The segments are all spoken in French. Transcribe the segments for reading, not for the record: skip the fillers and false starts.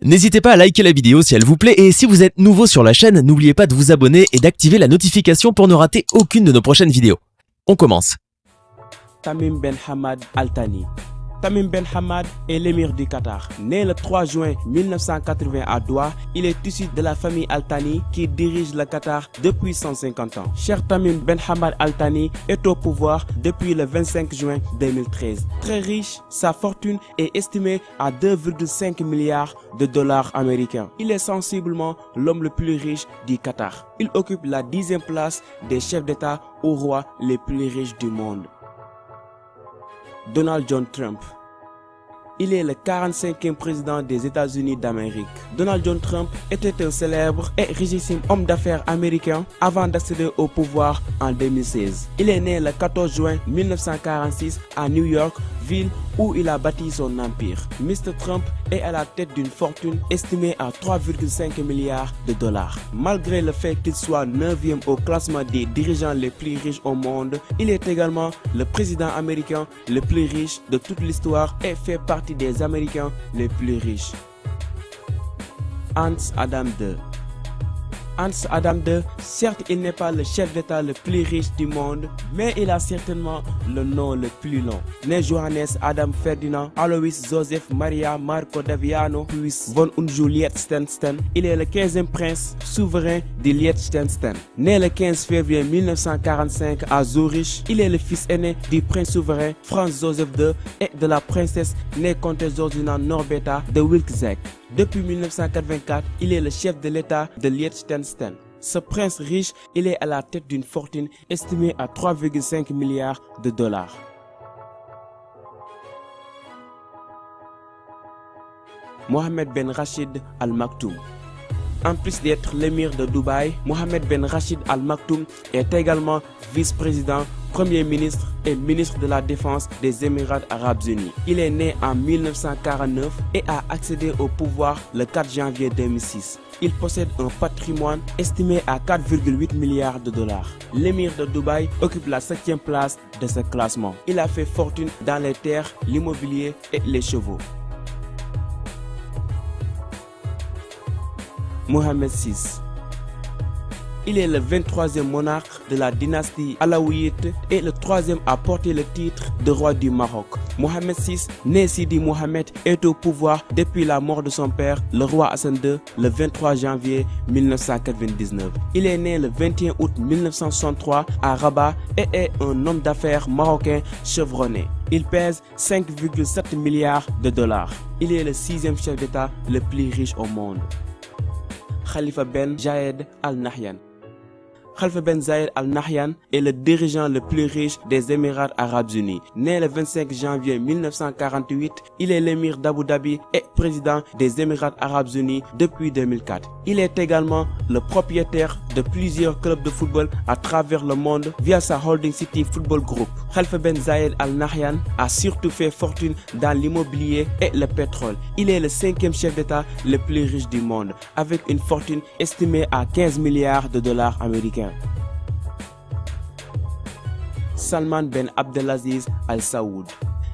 N'hésitez pas à liker la vidéo si elle vous plaît et si vous êtes nouveau sur la chaîne, n'oubliez pas de vous abonner et d'activer la notification pour ne rater aucune de nos prochaines vidéos. On commence. Tamim Ben Hamad Al Thani. Tamim Ben Hamad est l'émir du Qatar. Né le 3 juin 1980 à Doha, il est issu de la famille Al Thani qui dirige le Qatar depuis 150 ans. Cheikh Tamim Ben Hamad Al Thani est au pouvoir depuis le 25 juin 2013. Très riche, sa fortune est estimée à 2,5 milliards de dollars américains. Il est sensiblement l'homme le plus riche du Qatar. Il occupe la 10e place des chefs d'État ou rois les plus riches du monde. Donald John Trump. Il est le 45e président des États-Unis d'Amérique. Donald John Trump était un célèbre et richissime homme d'affaires américain avant d'accéder au pouvoir en 2016. Il est né le 14 juin 1946 à New York, ville où il a bâti son empire. Mr. Trump est à la tête d'une fortune estimée à 3,5 milliards de dollars. Malgré le fait qu'il soit 9e au classement des dirigeants les plus riches au monde, il est également le président américain le plus riche de toute l'histoire et fait partie des Américains les plus riches. Hans Adam II. Hans Adam II, certes il n'est pas le chef d'État le plus riche du monde, mais il a certainement le nom le plus long. Né Johannes Adam Ferdinand Alois Joseph Maria Marco Daviano Huis von Liechtenstein, il est le 15e prince souverain du Liechtenstein. Né le 15 février 1945 à Zurich, il est le fils aîné du prince souverain Franz Joseph II et de la princesse née comtesse Georgina Norberta de Wilczek. Depuis 1984, il est le chef de l'État de Liechtenstein. Ce prince riche, il est à la tête d'une fortune estimée à 3,5 milliards de dollars. Mohammed Ben Rachid Al Maktoum. En plus d'être l'émir de Dubaï, Mohammed Ben Rachid Al Maktoum est également vice-président, premier ministre et ministre de la Défense des Émirats Arabes Unis. Il est né en 1949 et a accédé au pouvoir le 4 janvier 2006. Il possède un patrimoine estimé à 4,8 milliards de dollars. L'émir de Dubaï occupe la 7e place de ce classement. Il a fait fortune dans les terres, l'immobilier et les chevaux. Mohammed VI. Il est le 23e monarque de la dynastie alaouite et le 3e à porter le titre de roi du Maroc. Mohammed VI, né Sidi Mohammed, est au pouvoir depuis la mort de son père, le roi Hassan II, le 23 janvier 1999. Il est né le 21 août 1963 à Rabat et est un homme d'affaires marocain chevronné. Il pèse 5,7 milliards de dollars. Il est le 6e chef d'État le plus riche au monde. Khalifa Ben Zayed Al Nahyan. Khalifa Ben Zayed Al Nahyan est le dirigeant le plus riche des Émirats Arabes Unis. Né le 25 janvier 1948, il est l'émir d'Abu Dhabi et président des Émirats Arabes Unis depuis 2004. Il est également le propriétaire de plusieurs clubs de football à travers le monde via sa Holding City Football Group. Khalifa Ben Zayed Al Nahyan a surtout fait fortune dans l'immobilier et le pétrole. Il est le 5e chef d'État le plus riche du monde, avec une fortune estimée à 15 milliards de dollars américains. Salman Ben Abdelaziz Al Saoud.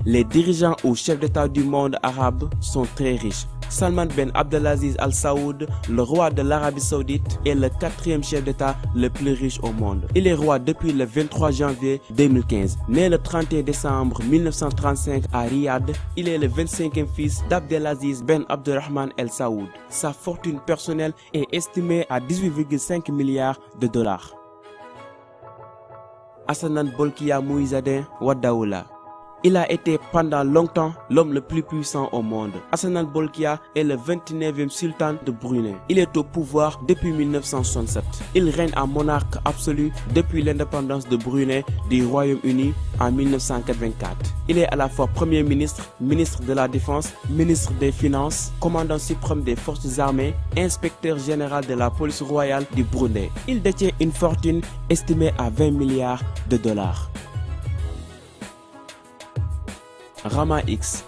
Les dirigeants ou chefs d'État du monde arabe sont très riches. Salman Ben Abdelaziz Al Saoud, le roi de l'Arabie Saoudite, est le 4e chef d'État le plus riche au monde. Il est roi depuis le 23 janvier 2015. Né le 31 décembre 1935 à Riyad, il est le 25e fils d'Abdelaziz Ben Abdurrahman El Saoud. Sa fortune personnelle est estimée à 18,5 milliards de dollars. Hassanan Bolkiah Moïse Wadaoula. Il a été pendant longtemps l'homme le plus puissant au monde. Hassanan Bolkiah est le 29e sultan de Brunei. Il est au pouvoir depuis 1967. Il règne en monarque absolu depuis l'indépendance de Brunei du Royaume-Uni en 1984. Il est à la fois Premier ministre, ministre de la Défense, ministre des Finances, commandant suprême des forces armées, inspecteur général de la police royale du Brunei. Il détient une fortune estimée à 20 milliards de dollars. Rama X.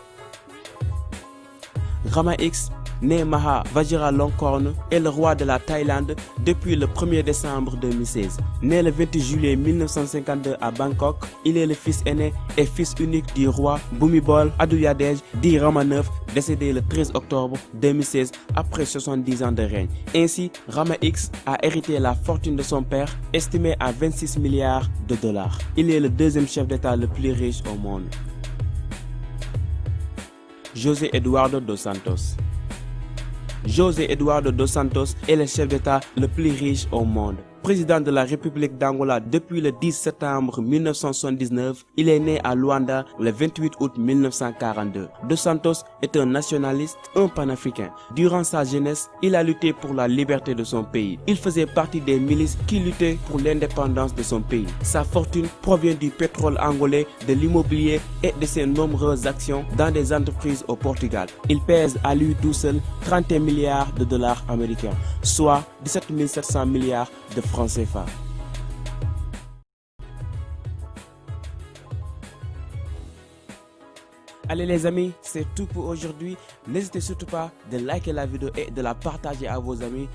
Rama X né Maha Vajiralongkorn, est le roi de la Thaïlande depuis le 1er décembre 2016. Né le 28 juillet 1952 à Bangkok, il est le fils aîné et fils unique du roi Bhumibol Adulyadej dit Rama IX, décédé le 13 octobre 2016 après 70 ans de règne. Ainsi, Rama X a hérité la fortune de son père, estimée à 26 milliards de dollars. Il est le deuxième chef d'État le plus riche au monde. José Eduardo dos Santos. José Eduardo dos Santos est le chef d'État le plus riche au monde. Président de la République d'Angola depuis le 10 septembre 1979, il est né à Luanda le 28 août 1942. Dos Santos est un nationaliste, un panafricain. Durant sa jeunesse, il a lutté pour la liberté de son pays. Il faisait partie des milices qui luttaient pour l'indépendance de son pays. Sa fortune provient du pétrole angolais, de l'immobilier et de ses nombreuses actions dans des entreprises au Portugal. Il pèse à lui tout seul 31 milliards de dollars américains, soit 17 700 milliards de francs CFA. Allez les amis, c'est tout pour aujourd'hui. N'hésitez surtout pas de liker la vidéo et de la partager à vos amis.